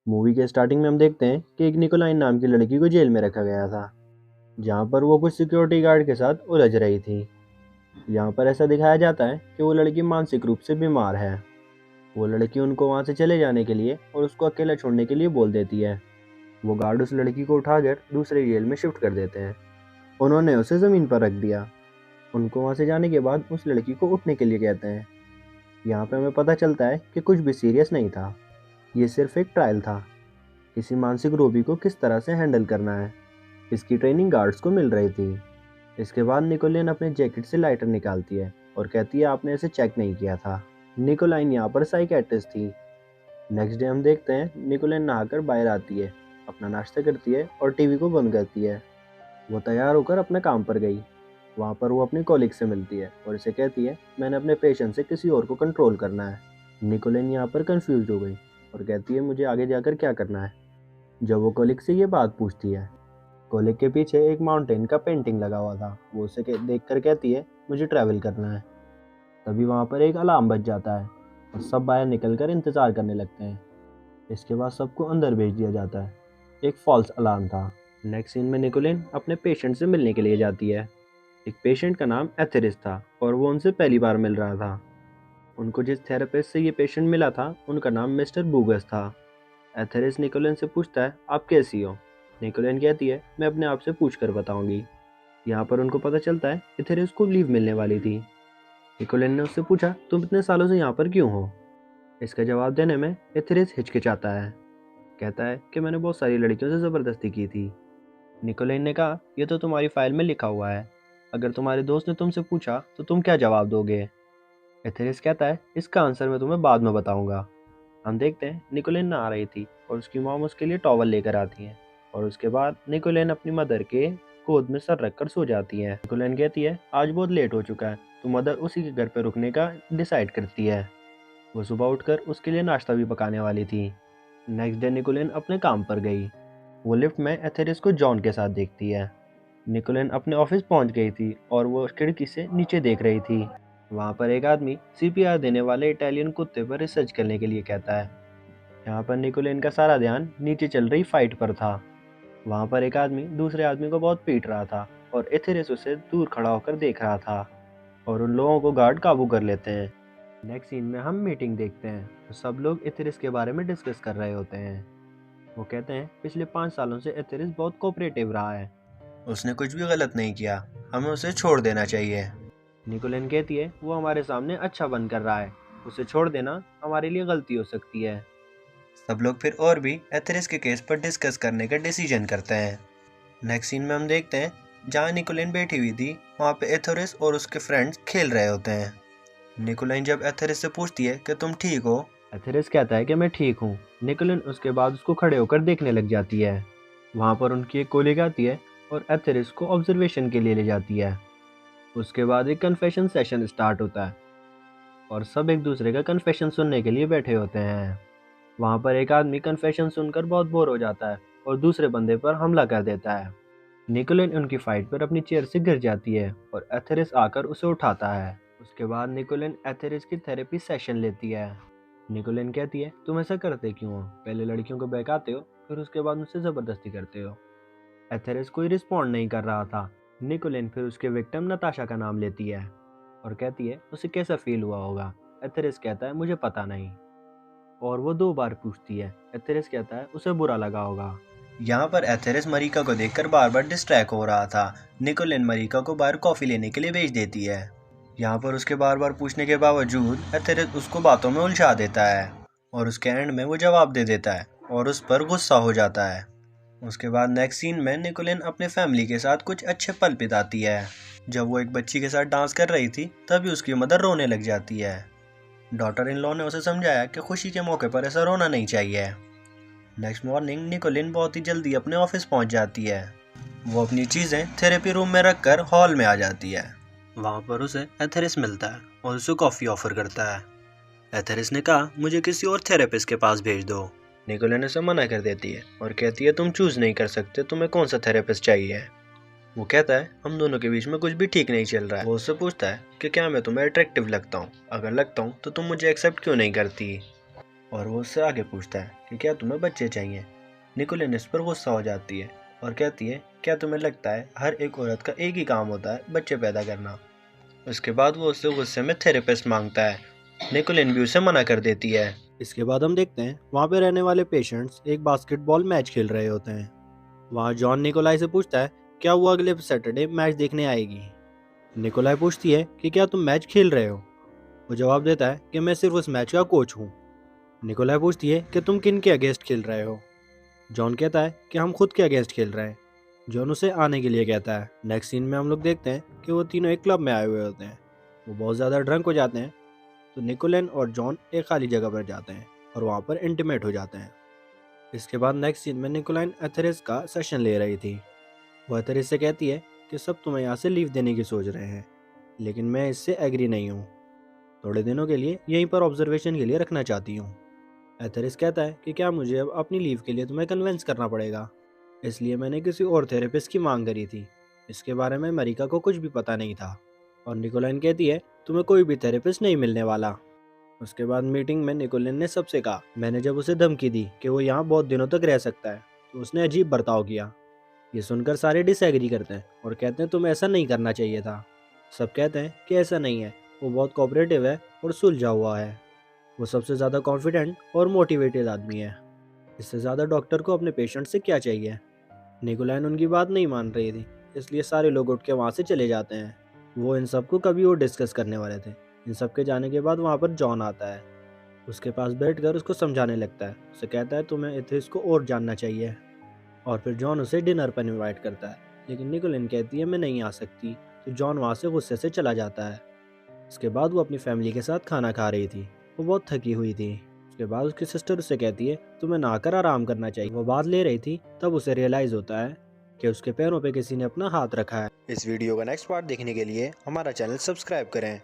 Movie के starting में हम देखते हैं कि एक निकोलाइन नाम की लड़की को जेल में रखा गया था, जहाँ पर वो कुछ सिक्योरिटी गार्ड के साथ उलझ रही थी। यहाँ पर ऐसा दिखाया जाता है कि वो लड़की मानसिक रूप से बीमार है। वो लड़की उनको वहाँ से चले जाने के लिए और उसको अकेला छोड़ने के लिए बोल देती है। वो गार्ड उस लड़की को उठाकर दूसरे जेल में शिफ्ट कर देते हैं। उन्होंने उसे ज़मीन पर रख दिया। उनको वहाँ से जाने के बाद उस लड़की को उठने के लिए कहते हैं। यहाँ पे हमें पता चलता है कि कुछ भी सीरियस नहीं था। ये सिर्फ एक ट्रायल था, किसी मानसिक रोगी को किस तरह से हैंडल करना है। इसकी ट्रेनिंग गार्ड्स को मिल रही थी। इसके बाद निकोलिन अपने जैकेट से लाइटर निकालती है और कहती है आपने इसे चेक नहीं किया था। निकोलाइन यहाँ पर साइकेट्रिस्ट थी। नेक्स्ट डे हम देखते हैं निकोलिन नहाकर बाहर आती है, अपना नाश्ता करती है और टीवी को बंद करती है। वो तैयार होकर अपने काम पर गई। वहाँ पर वो अपनी कॉलिग से मिलती है और इसे कहती है मैंने अपने पेशेंट से किसी और को कंट्रोल करना है। निकोलिन यहाँ पर कंफ्यूज हो गई और कहती है मुझे आगे जाकर क्या करना है। जब वो कॉलिग से ये बात पूछती है, कॉलेज के पीछे एक माउंटेन का पेंटिंग लगा हुआ था। वो उसे देख कर कहती है मुझे ट्रैवल करना है। तभी वहाँ पर एक अलार्म बज जाता है और सब बाहर निकल कर इंतज़ार करने लगते हैं। इसके बाद सबको अंदर भेज दिया जाता है। एक फॉल्स अलार्म था। नेक्स्ट सीन में निकोलिन अपने पेशेंट से मिलने के लिए जाती है। एक पेशेंट का नाम एथेरिस था और वो उनसे पहली बार मिल रहा था। उनको जिस थेरेपिस्ट से ये पेशेंट मिला था उनका नाम मिस्टर बूगस था। एथेरिस निकोलिन से पूछता है आप कैसी हो। निकोलिन कहती है मैं अपने आप से पूछ कर बताऊंगी। यहाँ पर उनको पता चलता है एथेरिस को लीव मिलने वाली थी। निकोलिन ने उससे पूछा तुम इतने सालों से यहाँ पर क्यों हो। इसका जवाब देने में एथेरिस हिचकिचाता है। कहता है कि मैंने बहुत सारी लड़कियों से ज़बरदस्ती की थी। निकोलिन ने कहा यह तो तुम्हारी फाइल में लिखा हुआ है, अगर तुम्हारे दोस्त ने तुमसे पूछा तो तुम क्या जवाब दोगे। एथेरिस कहता है इसका आंसर मैं तुम्हें बाद में बताऊंगा। हम देखते हैं निकोलिन नहा रही थी और उसकी मॉम उसके लिए टॉवल लेकर आती है और उसके बाद निकोलिन अपनी मदर के गोद में सर रखकर सो जाती है। निकोलिन कहती है आज बहुत लेट हो चुका है, तो मदर उसी के घर पर रुकने का डिसाइड करती है। वो सुबह उठकर उसके लिए नाश्ता भी पकाने वाली थी। नेक्स्ट डे निकोलिन अपने काम पर गई। वो लिफ्ट में एथेरिस को जॉन के साथ देखती है। निकोलिन अपने ऑफिस पहुंच गई थी और वो खिड़की से नीचे देख रही थी। वहाँ पर एक आदमी सीपीआर देने वाले इटालियन कुत्ते पर रिसर्च करने के लिए कहता है। यहाँ पर निकोलिन का सारा ध्यान नीचे चल रही फाइट पर था। वहाँ पर एक आदमी दूसरे आदमी को बहुत पीट रहा था और एथेरिस उसे दूर खड़ा होकर देख रहा था और उन लोगों को गार्ड काबू कर लेते हैं। नेक्स्ट सीन में हम मीटिंग देखते हैं तो सब लोग एथेरिस के बारे में डिस्कस कर रहे होते हैं। वो कहते हैं पिछले 5 सालों से एथेरिस बहुत कोऑपरेटिव रहा है, उसने कुछ भी गलत नहीं किया, हमें उसे छोड़ देना चाहिए। निकोलिन कहती है वो हमारे सामने अच्छा बन कर रहा है, उसे छोड़ देना हमारे लिए गलती हो सकती है। सब लोग फिर और भी एथेरिस के केस पर डिस्कस करने का डिसीजन करते हैं। नेक्स्ट सीन में हम देखते हैं जहाँ निकोलिन बैठी हुई थी वहाँ पे एथेरिस और उसके फ्रेंड्स खेल रहे होते हैं। निकोलिन जब एथेरिस से पूछती है कि तुम ठीक हो, एथेरिस कहता है कि मैं ठीक हूँ। निकोलिन उसके बाद उसको खड़े होकर देखने लग जाती है। वहाँ पर उनकी एक कोलिग आती है और एथेरिस को ऑब्जर्वेशन के लिए ले जाती है। उसके बाद एक कन्फेशन सेशन स्टार्ट होता है और सब एक दूसरे का कन्फेशन सुनने के लिए बैठे होते हैं। वहाँ पर एक आदमी कन्फेशन सुनकर बहुत बोर हो जाता है और दूसरे बंदे पर हमला कर देता है। निकोलिन उनकी फाइट पर अपनी चेयर से गिर जाती है और एथेरिस आकर उसे उठाता है। उसके बाद निकोलिन एथेरिस की थेरेपी सेशन लेती है। निकोलिन कहती है तुम ऐसा करते क्यों हो, पहले लड़कियों को बहकाते हो फिर उसके बाद उनसे ज़बरदस्ती करते हो। एथेरिस कोई रिस्पॉन्ड नहीं कर रहा था। निकोलिन फिर उसके विक्टिम नताशा का नाम लेती है और कहती है उसे कैसा फील हुआ होगा। एथेरिस कहता है मुझे पता नहीं और वो 2 बार पूछती है। एथेरिस कहता है उसे बुरा लगा होगा। यहाँ पर एथेरिस मरीका को देखकर बार बार डिस्ट्रैक्ट हो रहा था। निकोलिन मरीका को बाहर कॉफी लेने के लिए भेज देती है। यहाँ पर उसके बार बार पूछने के बावजूद एथेरिस उसको बातों में उलझा देता है और उसके एंड में वो जवाब दे देता है और उस पर गुस्सा हो जाता है। उसके बाद नेक्स्ट सीन में निकोलिन अपने फैमिली के साथ कुछ अच्छे पल बिताती है। जब वो एक बच्ची के साथ डांस कर रही थी तभी उसकी मदर रोने लग जाती है। डॉटर इन लॉ ने उसे समझाया कि खुशी के मौके पर ऐसा रोना नहीं चाहिए। नेक्स्ट मॉर्निंग निकोलिन बहुत ही जल्दी अपने ऑफिस पहुंच जाती है। वो अपनी चीज़ें थेरेपी रूम में रखकर हॉल में आ जाती है। वहाँ पर उसे एथेरिस मिलता है और उसे कॉफ़ी ऑफर करता है। एथेरिस ने कहा मुझे किसी और थेरेपिस्ट के पास भेज दो। निकोलिन उसे मना कर देती है और कहती है तुम चूज नहीं कर सकते तुम्हें कौन सा थेरेपिस्ट चाहिए। वो कहता है हम दोनों के बीच में कुछ भी ठीक नहीं चल रहा है। वो उससे पूछता है कि क्या मैं तुम्हें अट्रैक्टिव लगता हूँ, अगर लगता हूँ तो तुम मुझे एक्सेप्ट क्यों नहीं करती। और वो उससे आगे पूछता है कि क्या तुम्हें बच्चे चाहिए। निकोलिन इस पर गुस्सा हो जाती है और कहती है, क्या तुम्हें लगता है हर एक औरत का एक ही काम होता है, बच्चे पैदा करना। उसके बाद वो उससे गुस्से में थेरेपिस्ट मांगता है। निकोलिन भी उसे मना कर देती है। इसके बाद हम देखते हैं वहाँ पे रहने वाले पेशेंट्स एक बास्केटबॉल मैच खेल रहे होते हैं। वहाँ जॉन निकोलाई से पूछता है, क्या वो अगले सैटरडे मैच देखने आएगी। निकोलाई पूछती है कि क्या तुम मैच खेल रहे हो। वो जवाब देता है कि मैं सिर्फ उस मैच का कोच हूँ। निकोलाई पूछती है कि तुम किन के अगेंस्ट खेल रहे हो। जॉन कहता है कि हम खुद के अगेंस्ट खेल रहे हैं। जॉन उसे आने के लिए कहता है। नेक्स्ट सीन में हम लोग देखते हैं कि वो तीनों एक क्लब में आए हुए होते हैं। वो बहुत ज़्यादा ड्रंक हो जाते हैं, तो निकोलन और जॉन एक खाली जगह पर जाते हैं और वहाँ पर इंटीमेट हो जाते हैं। इसके बाद नेक्स्ट सीन में निकोलाइन एथेरिस का सेशन ले रही थी। वो एथेरिस से कहती है कि सब तुम्हें यहाँ से लीव देने की सोच रहे हैं, लेकिन मैं इससे एग्री नहीं हूँ। थोड़े दिनों के लिए यहीं पर ऑब्जर्वेशन के लिए रखना चाहती हूँ। एथेरिस कहता है कि क्या मुझे अब अपनी लीव के लिए तुम्हें कन्विंस करना पड़ेगा, इसलिए मैंने किसी और थेरेपिस्ट की मांग करी थी। इसके बारे में मरिका को कुछ भी पता नहीं था। और निकोलाइन कहती है, तुम्हें कोई भी थेरेपिस्ट नहीं मिलने वाला। उसके बाद मीटिंग में निकोलिन ने सबसे कहा। मैंने जब उसे धमकी दी कि वो यहाँ बहुत दिनों तक रह सकता है, तो उसने अजीब बर्ताव किया। ये सुनकर सारे डिसएग्री करते हैं और कहते हैं तुम्हें ऐसा नहीं करना चाहिए था। सब कहते हैं कि ऐसा नहीं है, वो बहुत कोऑपरेटिव है और सुलझा हुआ है। वो सबसे ज़्यादा कॉन्फिडेंट और मोटिवेटेड आदमी है। इससे ज़्यादा डॉक्टर को अपने पेशेंट से क्या चाहिए। निकोलाइन उनकी बात नहीं मान रही थी, इसलिए सारे लोग उठ के वहाँ से चले जाते हैं। वो इन सबको कभी और डिस्कस करने वाले थे। इन सब के जाने के बाद वहाँ पर जॉन आता है। उसके पास बैठकर उसको समझाने लगता है। उसे कहता है तुम्हें एथिस को और जानना चाहिए। और फिर जॉन उसे डिनर पर इनवाइट करता है, लेकिन निकोलिन कहती है मैं नहीं आ सकती, तो जॉन वहाँ से गुस्से से चला जाता है। इसके बाद वो अपनी फैमिली के साथ खाना खा रही थी। वो बहुत थकी हुई थी। उसके बाद उसकी सिस्टर उससे कहती है तुम्हें नहाकर आराम करना चाहिए। वो बात ले रही थी, तब उसे रियलाइज होता है कि उसके पैरों पे किसी ने अपना हाथ रखा है। इस वीडियो का नेक्स्ट पार्ट देखने के लिए हमारा चैनल सब्सक्राइब करें।